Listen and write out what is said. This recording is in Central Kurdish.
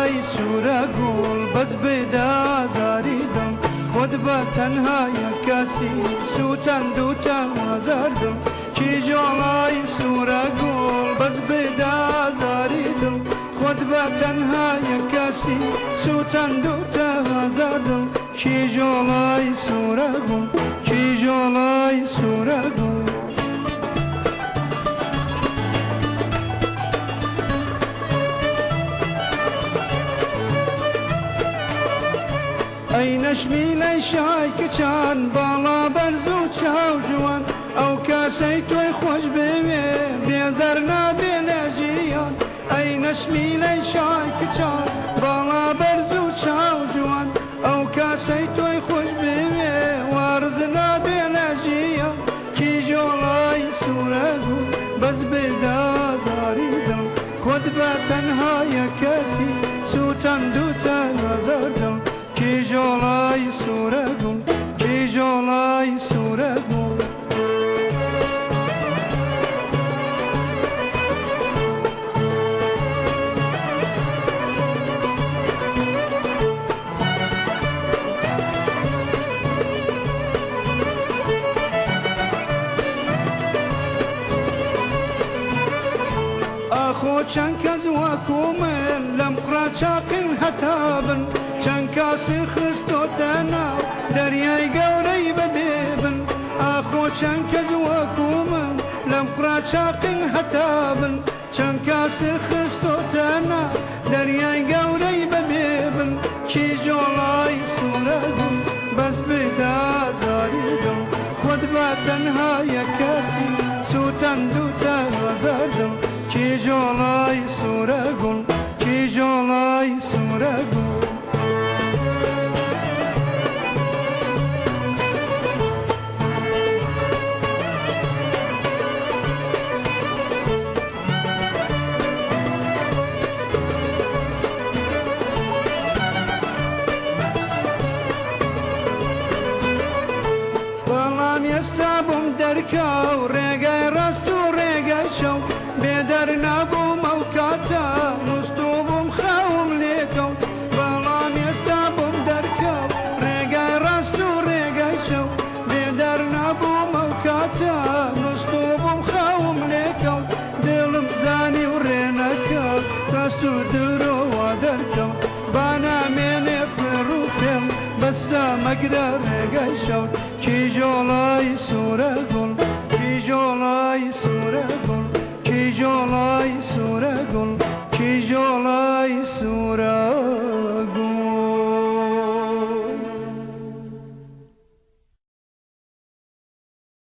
جۆڵای سوورە گوڵ بەس بێدا زاریدم خۆت بە تەنهایە کەسی سووتەند و تەمازاردم کی جۆڵای سوورە گوڵ بەس بێدا زاریدم خۆت بە تەنهایە کەسی سووتەند و تەمازاردم کی جۆڵای سوورە گوڵ کی جۆڵای سوورە گوڵ ئەی نەشمیلەی شای کچان باڵا بەرز و چاو جوان ئەو کاسەی تۆی خۆش بوێ بێزەر نابێ لە ژیان ئەی نەشمیلەی شای کچان باڵا بەرز و چاو جوان ئەو کاسەی تۆی خۆش بوێ وارز نابێ لە ژیان کی جۆڵای سوورە گوڵ بەس بێدا زاریدم خۆت بە تەنهایە کەسی سووتەند و تەمازاردم کی جۆڵای سوورە گوڵ کی جۆڵای سوورە گوڵ ئاخۆ چەند کەس وەکو من لەم قڕا چاقین هەتابن چەند کاسی خستۆتە ناو دەریای گەورەی بەبێبن ئاخۆ چەند کەس وەکو من لەم قڕا چاقین هەتابن چەند کاسی خستۆتە ناو دەریای گەورەی بەبێبن کی جۆڵای سوورە گوڵ بەس بێدا زاریدم خۆت بە تەنهایە کەسی سووتەند و تەمازاردم کی جۆڵای سوورە گوڵ کی جۆڵای سوورە گوڵ بەڵام ئێستا بووم دەرکەو ڕێگای ڕاست و ڕێگای شەو بێدەر نابووم ئەو کاتە نووست و بووم خاوم لێکەوت بەڵام ئێستا بووم دەرکەو ڕێگای ڕاست و ڕێگای شەو بێدەر نابووم ئەو کاتە نووست و بووم خاوم لێکەوت دڵم زانی و ڕێنەکەوت ڕاست و درۆوە دەرکەوت با نامێنێ فێڕ و فێڵ بەسە مەگرە ڕێگای شەوت کی جۆڵای سوورە گوڵ کی جۆڵای سوورە گوڵ کی جۆڵای سوورە گوڵ